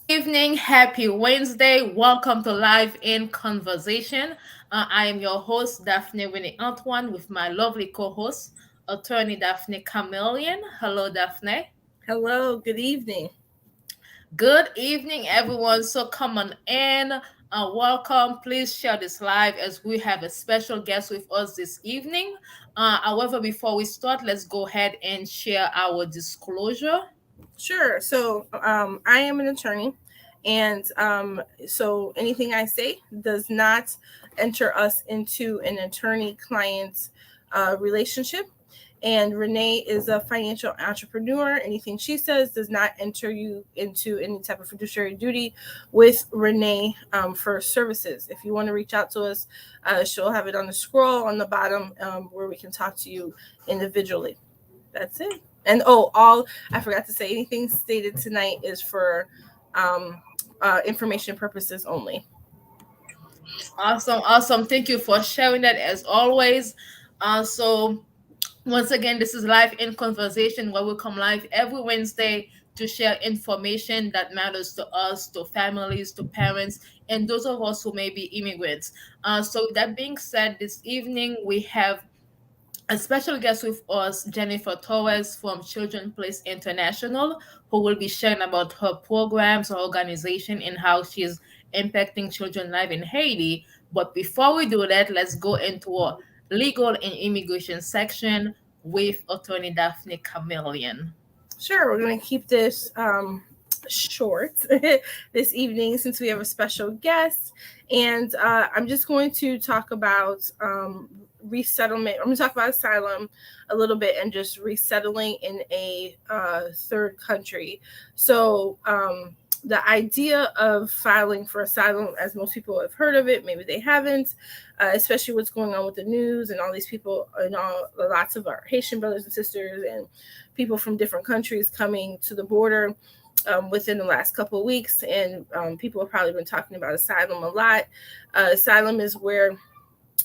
Evening, happy Wednesday. Welcome to Live in Conversation. I am your host, Daphnée Antoine, with my lovely co host, attorney Daphnée Camilien. Hello, Daphnée. Hello, good evening. Good evening, everyone. So come on in. Welcome. Please share this live as we have a special guest with us this evening. However, before we start, let's go ahead and share our disclosure. Sure. I am an attorney, and so anything I say does not enter us into an attorney-client relationship. And Renee is a financial entrepreneur. Anything she says does not enter you into any type of fiduciary duty with Renee for services. If you want to reach out to us, she'll have it on the scroll on the bottom where we can talk to you individually. That's it. And all I forgot to say, anything stated tonight is for information purposes only. Awesome, awesome. Thank you for sharing that as always. So once again, this is Live in Conversation where we come live every Wednesday to share information that matters to us, to families, to parents, and those of us who may be immigrants. So that being said, this evening we have a special guest with us, Jennifer Torres from Children Place International, who will be sharing about her programs, her organization, and how she's impacting children life in Haiti. But before we do that, let's go into a legal and immigration section with attorney Daphnée Camilien. Sure, we're going to keep this short this evening since we have a special guest. And I'm just going to talk about resettlement. I'm going to talk about asylum a little bit and just resettling in a third country. The idea of filing for asylum, as most people have heard of it, maybe they haven't, especially what's going on with the news and all these people and lots of our Haitian brothers and sisters and people from different countries coming to the border within the last couple of weeks. And people have probably been talking about asylum a lot. Asylum is where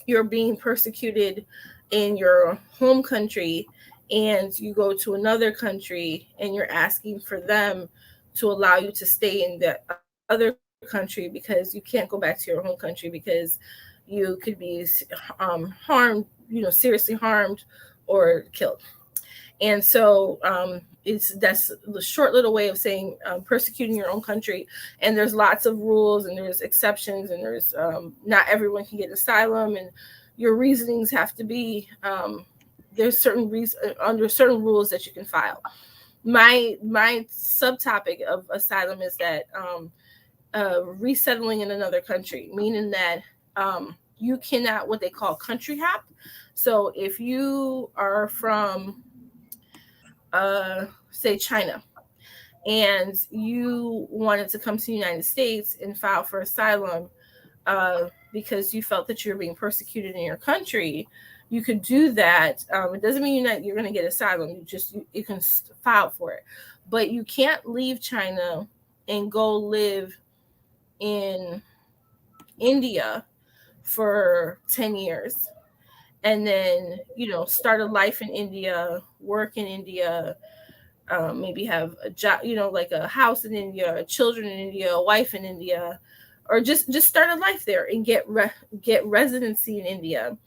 you're being persecuted in your home country and you go to another country and you're asking for them to allow you to stay in the other country because you can't go back to your home country because you could be harmed, seriously harmed or killed. And that's the short little way of saying persecuting your own country. And there's lots of rules and there's exceptions and there's not everyone can get asylum and your reasonings have to be there's certain under certain rules that you can file. My subtopic of asylum is that resettling in another country, meaning that you cannot what they call country hop. So if you are from say China and you wanted to come to the United States and file for asylum because you felt that you were being persecuted in your country, you could do that. It doesn't mean you're going to get asylum. You can file for it, but you can't leave China and go live in India for 10 years and then start a life in India, work in India, maybe have a job, like a house in India, children in India, a wife in India, or just start a life there and get residency in India,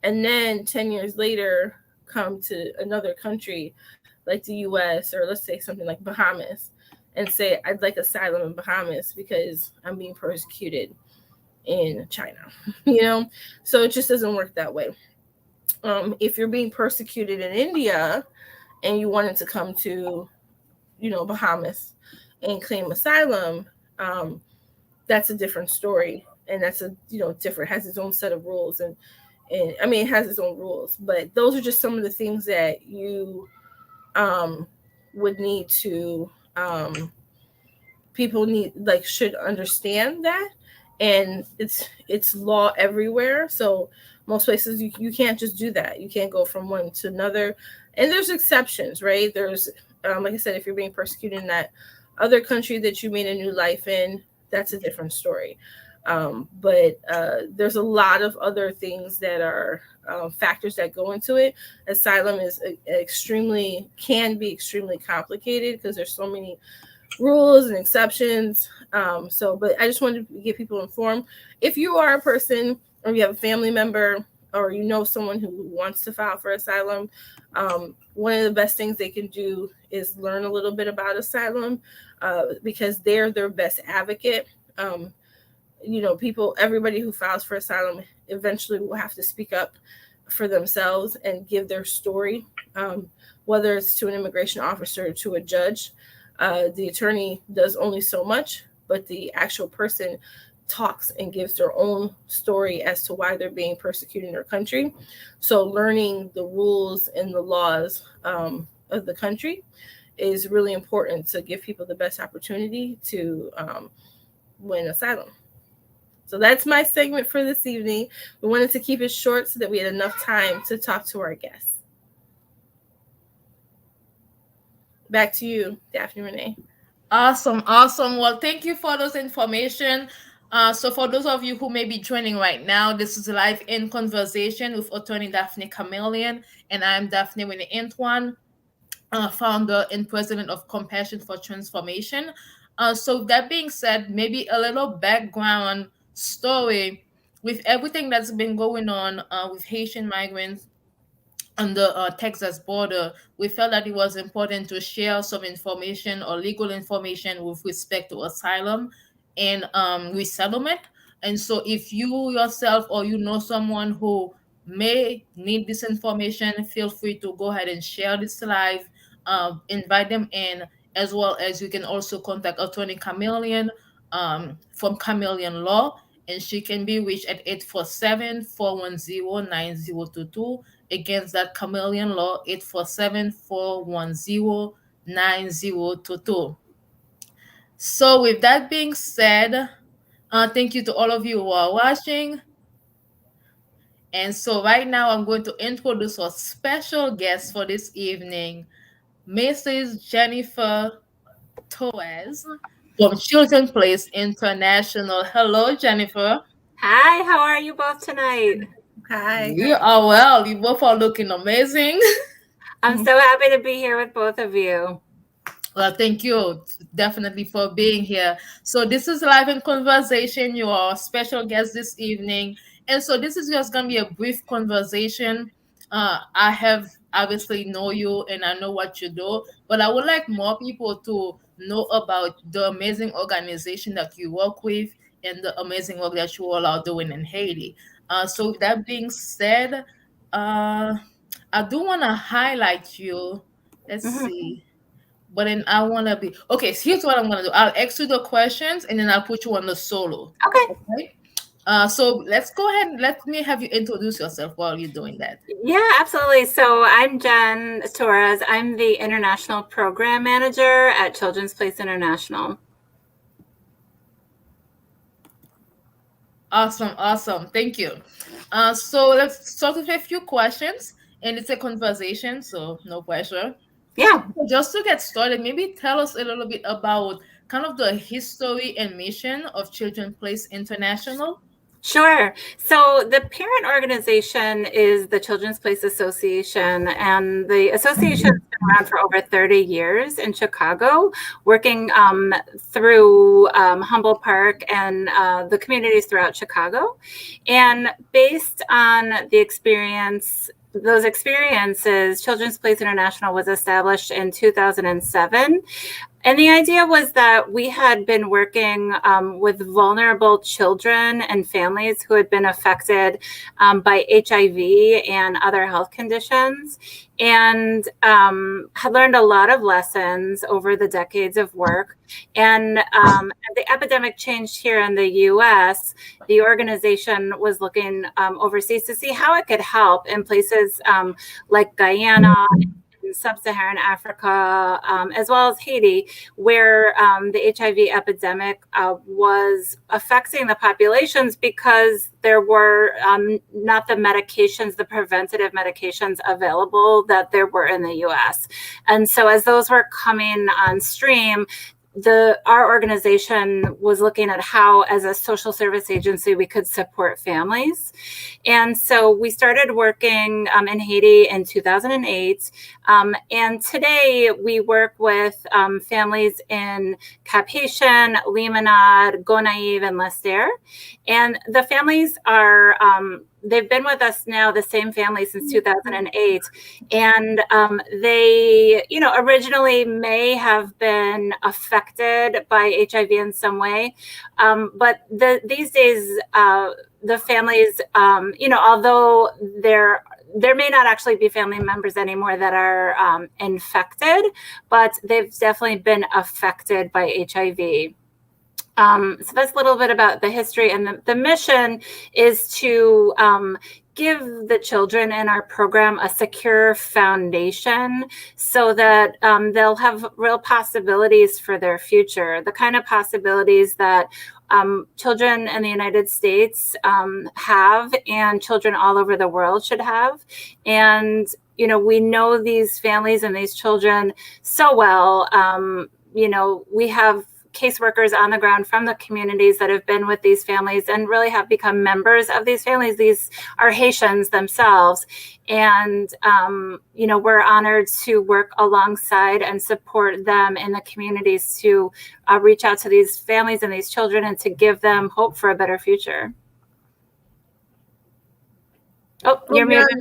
and then 10 years later come to another country like the U.S. or let's say something like Bahamas and say I'd like asylum in Bahamas because I'm being persecuted in China. So it just doesn't work that way. If you're being persecuted in India and you wanted to come to, Bahamas and claim asylum, that's a different story. And that's different, has its own set of rules. And I mean, it has its own rules, but those are just some of the things that you would need to, people should understand that. And it's law everywhere. So most places you can't just do that. You can't go from one to another. And there's exceptions, right? There's, like I said, if you're being persecuted in that other country that you made a new life in, that's a different story. But there's a lot of other things that are factors that go into it. Asylum is can be extremely complicated because there's so many rules and exceptions. But I just wanted to get people informed. If you are a person or you have a family member or you know someone who wants to file for asylum, one of the best things they can do is learn a little bit about asylum, because they're their best advocate. Everybody who files for asylum eventually will have to speak up for themselves and give their story, whether it's to an immigration officer or to a judge. The attorney does only so much, but the actual person talks and gives their own story as to why they're being persecuted in their country. So learning the rules and the laws of the country is really important to give people the best opportunity to win asylum. So that's my segment for this evening. We wanted to keep it short so that we had enough time to talk to our guests. Back to you, Daphnée, René. Awesome. Well, thank you for those information. So for those of you who may be joining right now, this is Live in Conversation with attorney Daphnée Camilien, and I'm Daphnée Antoine, founder and president of Compassion for Transformation. So that being said, maybe a little background story with everything that's been going on with Haitian migrants on the Texas border. We felt that it was important to share some information or legal information with respect to asylum and resettlement. And so, if you yourself or you know someone who may need this information, feel free to go ahead and share this live, invite them in, as well as you can also contact attorney Camillion from Camillion Law, and she can be reached at 847-410-9022. Against that Chameleon Law, 847-410-9022. So with that being said, thank you to all of you who are watching. And so right now I'm going to introduce our special guest for this evening, Mrs. Jennifer Torres from Children Place International. Hello, Jennifer. Hi, how are you both tonight? Hi. We are well. You both are looking amazing. I'm so happy to be here with both of you. Well, thank you definitely for being here. So this is Live in Conversation. You are a special guest this evening. And so this is just going to be a brief conversation. I have obviously know you and I know what you do, but I would like more people to know about the amazing organization that you work with and the amazing work that you all are doing in Haiti. So with that being said, I do want to highlight you. Let's see. But then I want to be okay. So here's what I'm gonna do. I'll ask you the questions and then I'll put you on the solo. Okay. So let's go ahead and let me have you introduce yourself while you're doing that. Yeah, absolutely. So I'm Jen Torres. I'm the International Program Manager at Children's Place International. Awesome. Thank you. So let's start with a few questions, and it's a conversation, so no pressure. Yeah. So just to get started, maybe tell us a little bit about kind of the history and mission of Children's Place International. Sure. So the parent organization is the Children's Place Association, and the association has been around for over 30 years in Chicago, working through Humboldt Park and the communities throughout Chicago. And based on those experiences, Children's Place International was established in 2007. And the idea was that we had been working with vulnerable children and families who had been affected by HIV and other health conditions, and had learned a lot of lessons over the decades of work. And as the epidemic changed here in the U.S., the organization was looking overseas to see how it could help in places like Guyana, Sub-Saharan Africa, as well as Haiti, where the HIV epidemic was affecting the populations because there were not the medications, the preventative medications available that there were in the US. And so as those were coming on stream, our organization was looking at how, as a social service agency, we could support families. And so we started working in Haiti in 2008. And today we work with families in Cap-Haïtien, Limonade, Gonaïves, and Lester. And the families are, they've been with us now, the same family, since 2008. And they, originally may have been affected by HIV in some way. But these days, the families, although there may not actually be family members anymore that are infected, but they've definitely been affected by HIV. So that's a little bit about the history, and the mission is to give the children in our program a secure foundation so that they'll have real possibilities for their future, the kind of possibilities that children in the United States have, and children all over the world should have. And, we know these families and these children so well. We have caseworkers on the ground from the communities that have been with these families and really have become members of these families. These are Haitians themselves. And, we're honored to work alongside and support them in the communities to reach out to these families and these children and to give them hope for a better future. Oh, you're muted.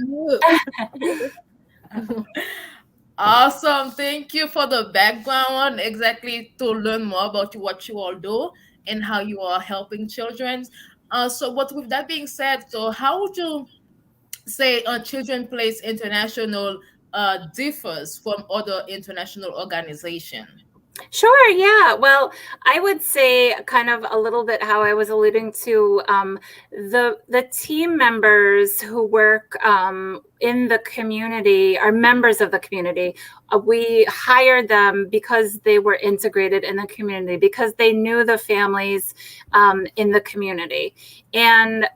Awesome. Thank you for the background, exactly, to learn more about what you all do and how you are helping children. But with that being said, so how would you say Children Place International differs from other international organizations? Sure. Yeah. Well, I would say kind of a little bit how I was alluding to the team members who work in the community are members of the community. We hired them because they were integrated in the community, because they knew the families in the community. And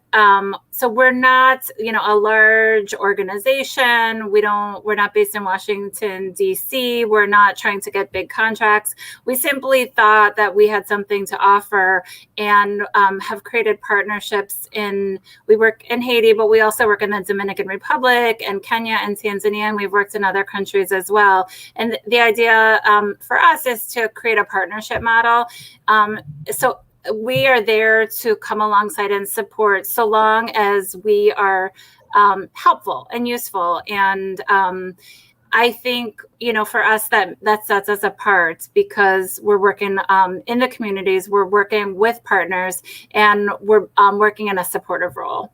so we're not, a large organization. We're not based in Washington, D.C. We're not trying to get big contracts. We simply thought that we had something to offer and have created partnerships we work in Haiti, but we also work in the Dominican Republic and Kenya and Tanzania, and we've worked in other countries as well. And the idea for us is to create a partnership model. So we are there to come alongside and support so long as we are helpful and useful. And I think, for us, that sets us apart because we're working in the communities, we're working with partners, and we're working in a supportive role.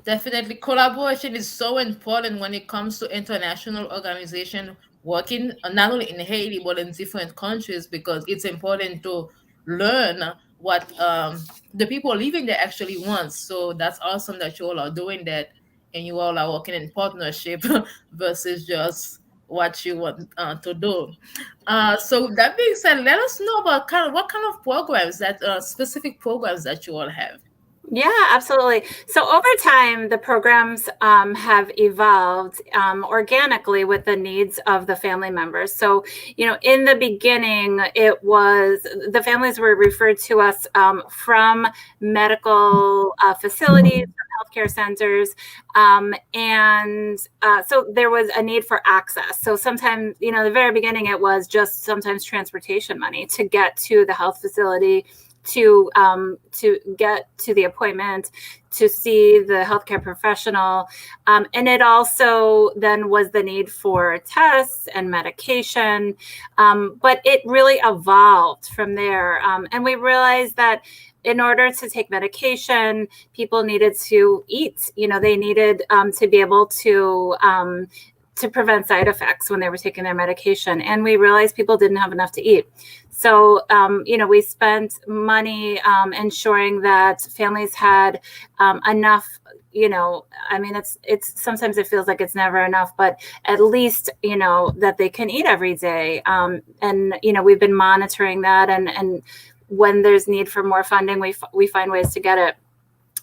Definitely, collaboration is so important when it comes to international organization working not only in Haiti but in different countries, because it's important to learn what the people living there actually want. So that's awesome that you all are doing that, and you all are working in partnership versus just what you want to do. So that being said, let us know about what kind of programs that specific programs that you all have. Yeah, absolutely. So over time, the programs have evolved organically with the needs of the family members. So, in the beginning, the families were referred to us from medical facilities, from healthcare centers. So there was a need for access. So sometimes, the very beginning, it was just sometimes transportation money to get to the health facility, to get to the appointment, to see the healthcare professional. And it also then was the need for tests and medication. But it really evolved from there. And we realized that in order to take medication, people needed to eat. They needed to be able to prevent side effects when they were taking their medication. And we realized people didn't have enough to eat. So, we spent money ensuring that families had enough, it's sometimes it feels like it's never enough, but at least, that they can eat every day. And, we've been monitoring that. And when there's need for more funding, we find ways to get it.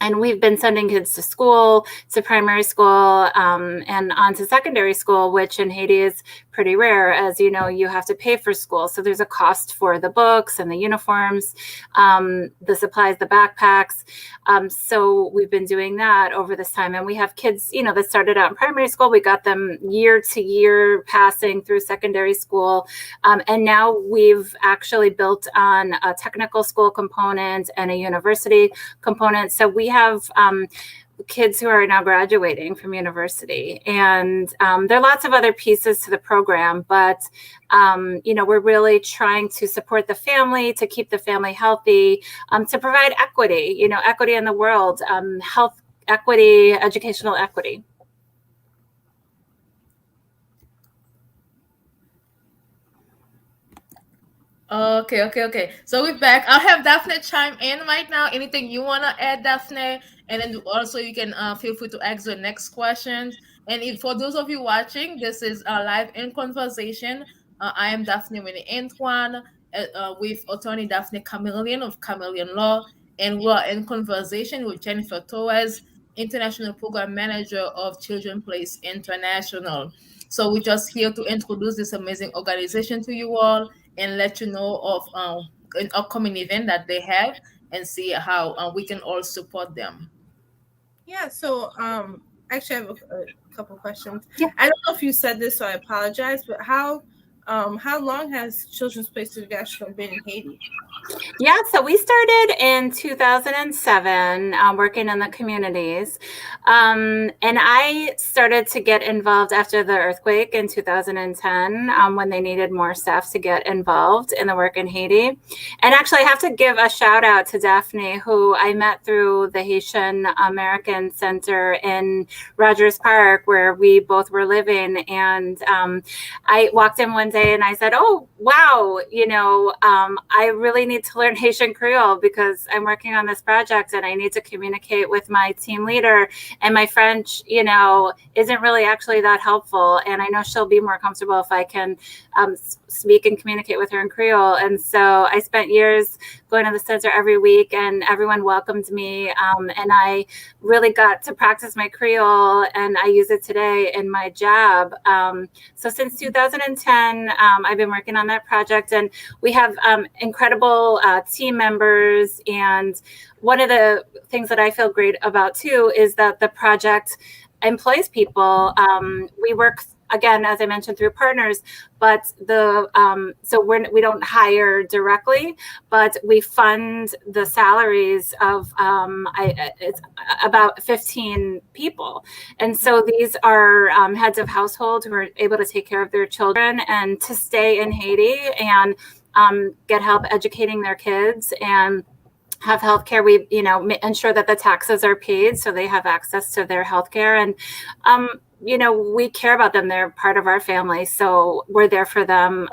And we've been sending kids to school, to primary school, and on to secondary school, which in Haiti is pretty rare. As you know, you have to pay for school. So there's a cost for the books and the uniforms, the supplies, the backpacks. So we've been doing that over this time. And we have kids, that started out in primary school. We got them year to year passing through secondary school. And now we've actually built on a technical school component and a university component. So we have kids who are now graduating from university, and there are lots of other pieces to the program, but we're really trying to support the family, to keep the family healthy, to provide equity, equity in the world, health equity, educational equity. Okay. So we're back. I'll have Daphnée chime in right now. Anything you want to add, Daphnée? And then also you can feel free to ask the next questions. And if, for those of you watching, this is live in conversation. I am Daphnée René Antoine with attorney Daphnée Camilien of Camilien Law. And we are in conversation with Jennifer Torres, International Program Manager of Children Place International. So we're just here to introduce this amazing organization to you all and let you know of an upcoming event that they have and see how we can all support them. Yeah, so actually I have a couple questions. Yeah. I don't know if you said this, so I apologize, but how long has Children's Place International been in Haiti? Yeah, so we started in 2007 working in the communities. And I started to get involved after the earthquake in 2010 when they needed more staff to get involved in the work in Haiti. And actually, I have to give a shout out to Daphnée, who I met through the Haitian American Center in Rogers Park, where we both were living. And I walked in one day and I said, oh, wow, I really need to learn Haitian Creole because I'm working on this project and I need to communicate with my team leader, and my French, isn't really actually that helpful. And I know she'll be more comfortable if I can speak and communicate with her in Creole. And so I spent years going to the center every week, and everyone welcomed me. And I really got to practice my Creole, and I use it today in my job. So since 2010, I've been working on that project, and we have incredible team members. And one of the things that I feel great about too is that the project employs people. We work, again, as I mentioned, through partners, but we don't hire directly, but we fund the salaries of it's about 15 people. And so these are heads of household who are able to take care of their children and to stay in Haiti and get help educating their kids and have healthcare. We, ensure that the taxes are paid so they have access to their healthcare. And, we care about them. They're part of our family. So we're there for them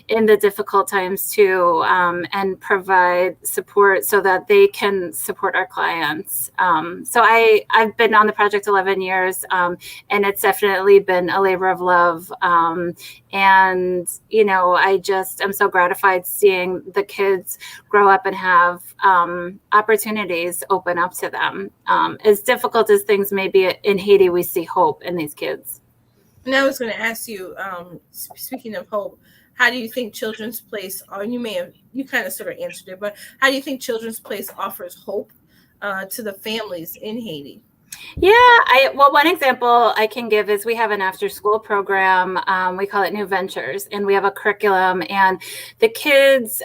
in the difficult times too, and provide support so that they can support our clients. So I've been on the project 11 years, and it's definitely been a labor of love. And, I'm so gratified seeing the kids grow up and have opportunities open up to them. As difficult as things may be in Haiti, we see hope in these kids. And I was going to ask you, speaking of hope, how do you think Children's Place, or you kind of sort of answered it, but how do you think Children's Place offers hope to the families in Haiti? Yeah, one example I can give is we have an after-school program. We call it New Ventures, and we have a curriculum, and the kids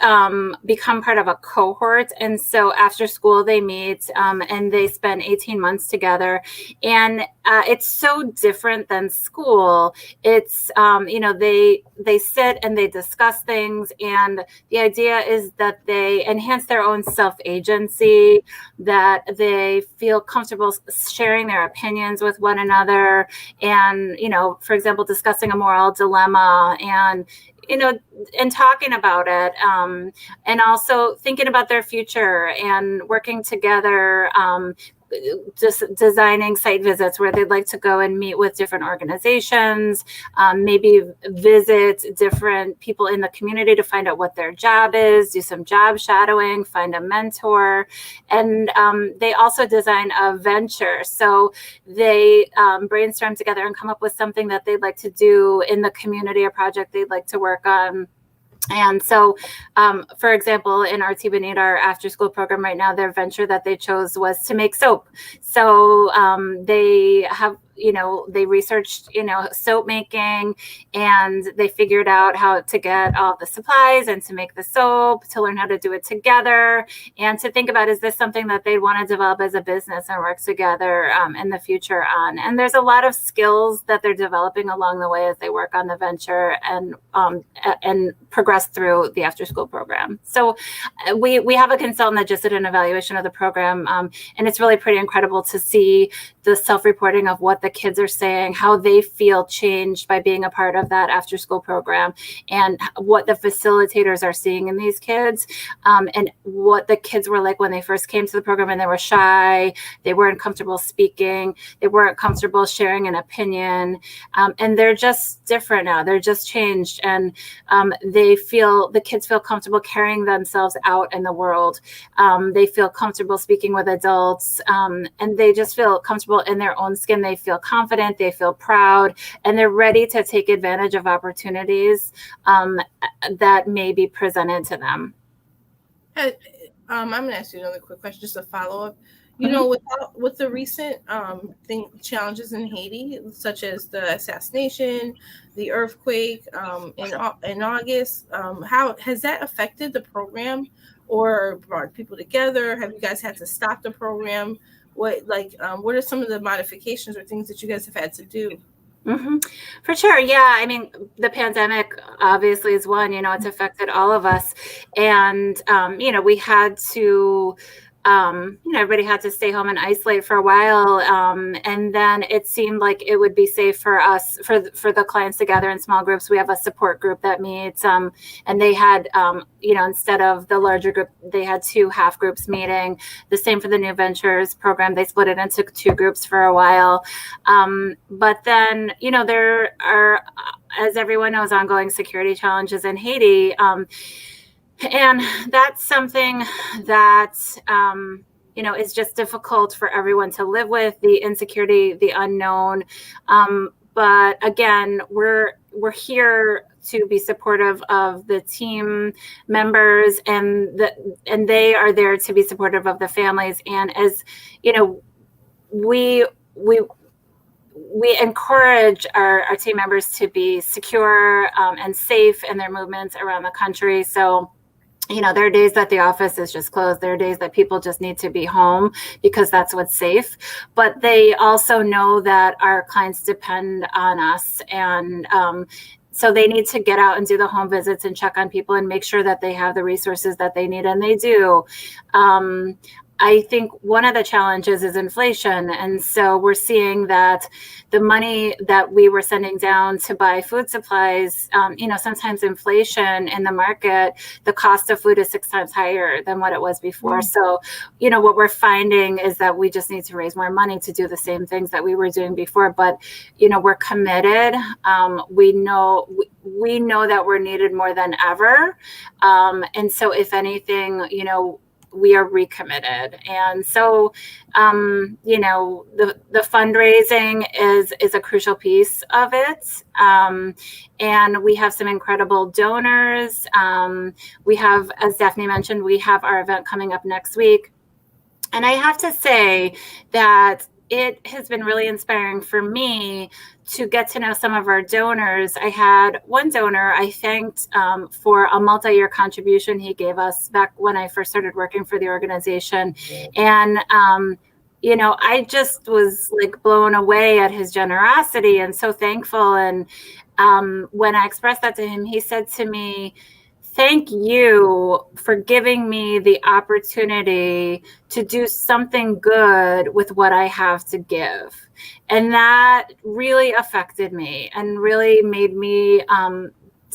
become part of a cohort. And so after school, they meet and they spend 18 months together. And it's so different than school. It's, they sit and they discuss things. And the idea is that they enhance their own self-agency, that they feel comfortable sharing their opinions with one another, and for example, discussing a moral dilemma, and and talking about it, and also thinking about their future and working together, just designing site visits where they'd like to go and meet with different organizations, maybe visit different people in the community to find out what their job is, do some job shadowing, find a mentor. And they also design a venture. So they brainstorm together and come up with something that they'd like to do in the community, a project they'd like to work on. And so, for example, in RT Bonita, our after school program right now, their venture that they chose was to make soap. So they have, they researched, soap making, and they figured out how to get all the supplies and to make the soap, to learn how to do it together, and to think about, is this something that they want to develop as a business and work together in the future on? And there's a lot of skills that they're developing along the way as they work on the venture and progress through the after school program. So we have a consultant that just did an evaluation of the program, and it's really pretty incredible to see the self-reporting of what the kids are saying, how they feel changed by being a part of that after school program, and what the facilitators are seeing in these kids, and what the kids were like when they first came to the program, and they were shy, they weren't comfortable speaking, they weren't comfortable sharing an opinion, and they're just different now, they're just changed, and the kids feel comfortable carrying themselves out in the world. They feel comfortable speaking with adults, and they just feel comfortable in their own skin. They feel confident, they feel proud, and they're ready to take advantage of opportunities that may be presented to them. I'm going to ask you another quick question, just a follow-up. With the recent challenges in Haiti, such as the assassination, the earthquake in August, how has that affected the program or brought people together? Have you guys had to stop the program? What are some of the modifications or things that you guys have had to do? Mm-hmm. For sure. Yeah. I mean, the pandemic obviously is one, it's affected all of us. And, we had to, everybody had to stay home and isolate for a while. And then it seemed like it would be safe for us, for the clients to gather in small groups. We have a support group that meets, and they had, instead of the larger group, they had 2 half groups meeting. The same for the New Ventures program. They split it into 2 groups for a while. But then, there are, as everyone knows, ongoing security challenges in Haiti. And that's something that, is just difficult for everyone to live with, the insecurity, the unknown. But again, we're here to be supportive of the team members, and they are there to be supportive of the families. And as we encourage our team members to be secure and safe in their movements around the country. So, there are days that the office is just closed. There are days that people just need to be home because that's what's safe. But they also know that our clients depend on us. And so they need to get out and do the home visits and check on people and make sure that they have the resources that they need. And they do. I think one of the challenges is inflation. And so we're seeing that the money that we were sending down to buy food supplies, sometimes inflation in the market, the cost of food is 6 times higher than what it was before. So, what we're finding is that we just need to raise more money to do the same things that we were doing before. But, we're committed. We know that we're needed more than ever. And so if anything, we are recommitted. And so, the fundraising is a crucial piece of it. And we have some incredible donors. We have, as Daphnée mentioned, we have our event coming up next week. And I have to say that it has been really inspiring for me to get to know some of our donors. I had one donor I thanked for a multi-year contribution he gave us back when I first started working for the organization. And, I just was blown away at his generosity and so thankful. And when I expressed that to him, he said to me, "Thank you for giving me the opportunity to do something good with what I have to give." And that really affected me and really made me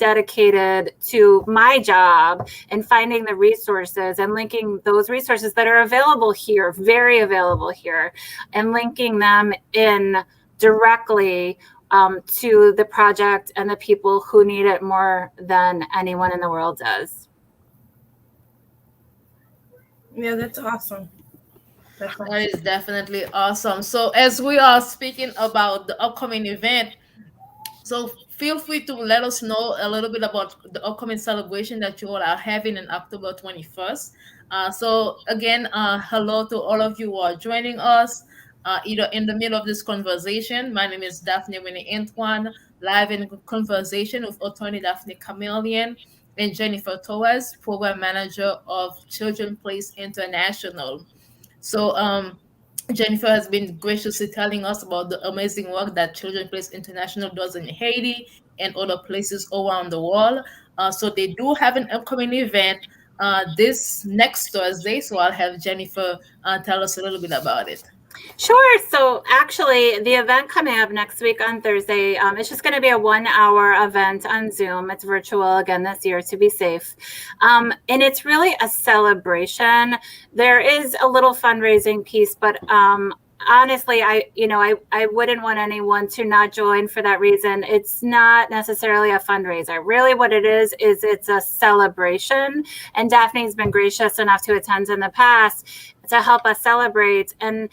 dedicated to my job and finding the resources and linking those resources that are available here, very available here, and linking them in directly to the project and the people who need it more than anyone in the world does. Yeah, that's awesome. That is definitely awesome. So as we are speaking about the upcoming event, so feel free to let us know a little bit about the upcoming celebration that you all are having on October 21st. So again, hello to all of you who are joining us, either in the middle of this conversation. My name is Daphnée Antoine, live in conversation with attorney Daphnée Camilien and Jennifer Torres, program manager of Children Place International. So Jennifer has been graciously telling us about the amazing work that Children Place International does in Haiti and other places around the world. So they do have an upcoming event this next Thursday. So I'll have Jennifer tell us a little bit about it. Sure. So actually, the event coming up next week on Thursday, it's just going to be a 1-hour event on Zoom. It's virtual again this year to be safe. And it's really a celebration. There is a little fundraising piece, but honestly, I wouldn't want anyone to not join for that reason. It's not necessarily a fundraiser. Really what it is it's a celebration. And Daphne's been gracious enough to attend in the past to help us celebrate. And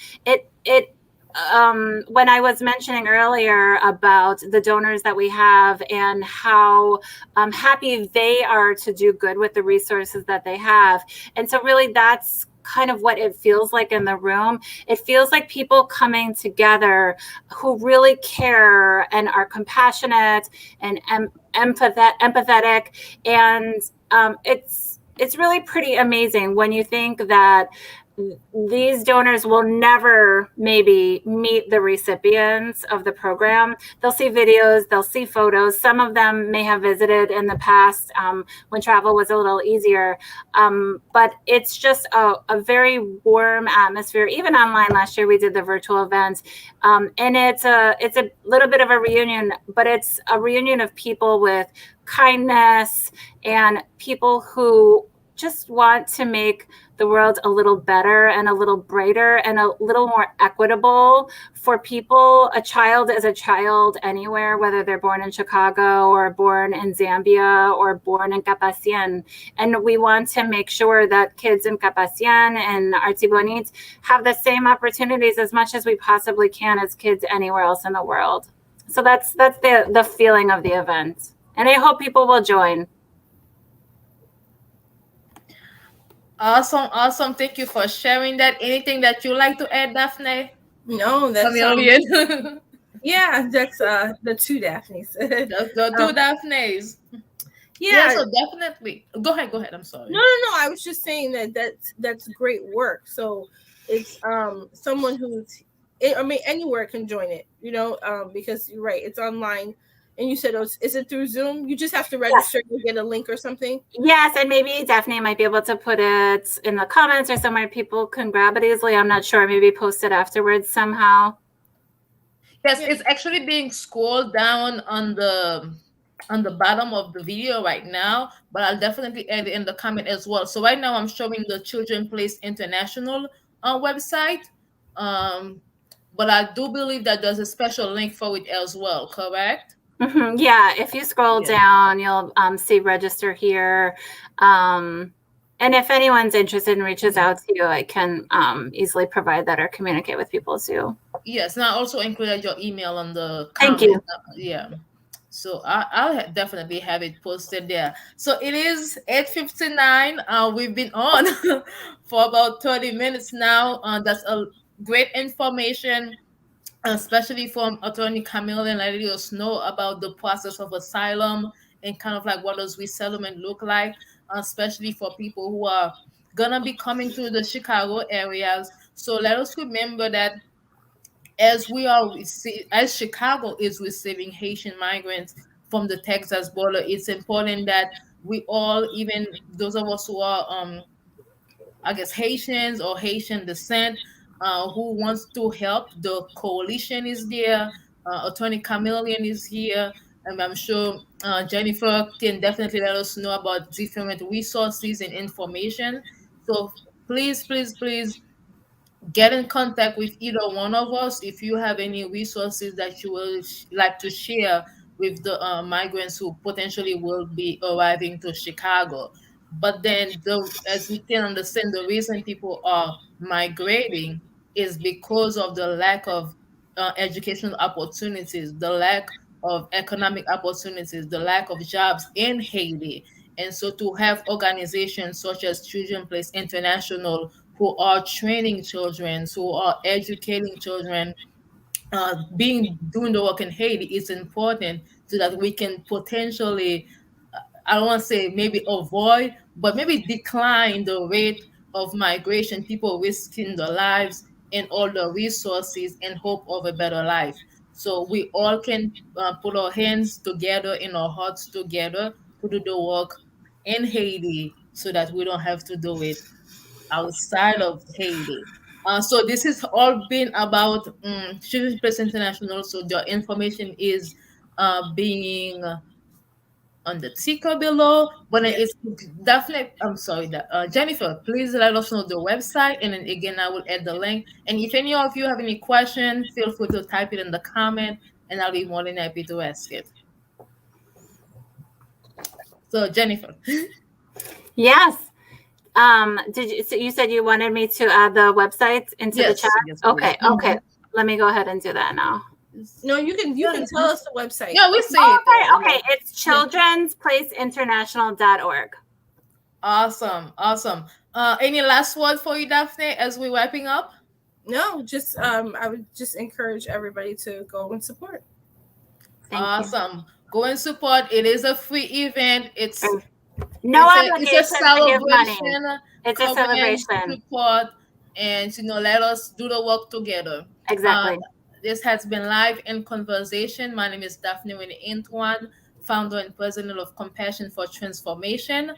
when I was mentioning earlier about the donors that we have and how happy they are to do good with the resources that they have. And so really that's kind of what it feels like in the room. It feels like people coming together who really care and are compassionate and empathetic. And it's really pretty amazing when you think that these donors will never maybe meet the recipients of the program. They'll see videos, they'll see photos. Some of them may have visited in the past when travel was a little easier. But it's just a very warm atmosphere. Even online last year, we did the virtual event. And it's a little bit of a reunion, but it's a reunion of people with kindness and people who just want to make the world a little better and a little brighter and a little more equitable for people. A child is a child anywhere, whether they're born in Chicago or born in Zambia or born in Capacien. And we want to make sure that kids in Capacien and Artibonite have the same opportunities as much as we possibly can as kids anywhere else in the world. So that's the feeling of the event. And I hope people will join. Awesome. Thank you for sharing that. Anything that you like to add, Daphnée? No, that's Camilien. Yeah, that's the two Daphnes. the two Daphnés. Yeah, so definitely. Go ahead. I'm sorry. No. I was just saying that's great work. So it's someone who's, I mean, anywhere can join it, because you're right, it's online. And you said, is it through Zoom? You just have to register and get a link or something? Yes, and maybe Daphnée might be able to put it in the comments or somewhere people can grab it easily. I'm not sure. Maybe post it afterwards somehow. Yes, it's actually being scrolled down on the bottom of the video right now, but I'll definitely add it in the comment as well. So right now I'm showing the Children Place International website, but I do believe that there's a special link for it as well, correct? Mm-hmm. Yeah, if you scroll down, you'll see register here. And if anyone's interested and reaches out to you, I can easily provide that or communicate with people too. Yes, and I also included your email on the comment. Thank you. Yeah. So I'll definitely have it posted there. So it is 8:59. We've been on for about 30 minutes now. That's a great information, especially from attorney Camilien, letting us know about the process of asylum and kind of like what does resettlement look like, especially for people who are gonna be coming to the Chicago areas. So let us remember that as Chicago is receiving Haitian migrants from the Texas border, it's important that we all, even those of us who are I guess Haitians or Haitian descent, who wants to help. The coalition is there. Attorney Camilien is here, I'm sure Jennifer can definitely let us know about different resources and information. So please, please, please get in contact with either one of us if you have any resources that you will like to share with the migrants who potentially will be arriving to Chicago. But then, as we can understand, the reason people are migrating is because of the lack of educational opportunities, the lack of economic opportunities, the lack of jobs in Haiti. And so, to have organizations such as Children Place International who are training children, who are educating children, being doing the work in Haiti is important so that we can potentially, I don't want to say maybe avoid, but maybe decline the rate of migration, people risking their lives and all the resources in hope of a better life. So we all can put our hands together and our hearts together to do the work in Haiti so that we don't have to do it outside of Haiti. So this has all been about Children's Place International. So the information is being on the ticker below, but then Yes. it's definitely. I'm sorry, Jennifer. Please let us know the website, and then again I will add the link. And if any of you have any question, feel free to type it in the comment, and I'll be more than happy to ask it. So Jennifer. Yes. Did you, so you said you wanted me to add the websites into the chat? Yes, yes, please. Okay, okay. Let me go ahead and do that now. No, you can tell us the website. Yeah, we see Oh, it. okay, okay. It's childrensplaceinternational.org. Awesome, awesome. Any last word for you, Daphnée, as we're wrapping up? No, just I would just encourage everybody to go and support. Thank Awesome. Go and support. It is a free event. It's you. No it's a obligation to give money. celebration. It's a Come and celebration. support, and let us do the work together. Exactly. This has been Live in Conversation. My name is Daphnée Antoine, founder and president of Compassion for Transformation.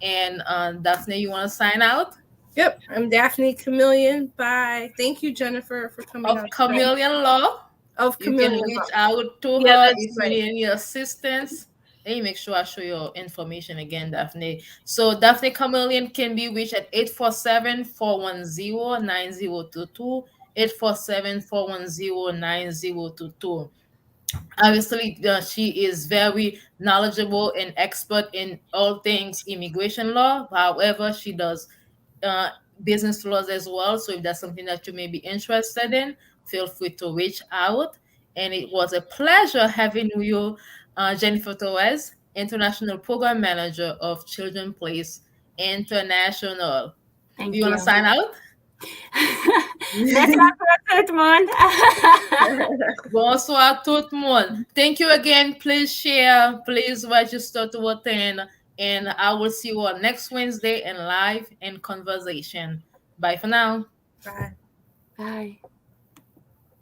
And Daphnée, you want to sign out? Yep, I'm Daphnée Camilien. Bye. Thank you, Jennifer, for coming Of on. Chameleon Law. Of You can Camilien. reach out to Yeah, her that's if you right. need any assistance. Let me make sure I show your information again, Daphnée. So Daphnée Camilien can be reached at 847-410-9022, 847-410-9022. Obviously, she is very knowledgeable and expert in all things immigration law. However, she does uh, business laws as well. So if that's something that you may be interested in, feel free to reach out. And it was a pleasure having you, Jennifer Torres, International Program Manager of Children Place International. Do Thank you want to you. sign out? Merci à tout le monde. Bonsoir tout le monde. Thank you again. Please share. Please register to attend. And I will see you all next Wednesday in live in conversation. Bye for now. Bye. Bye.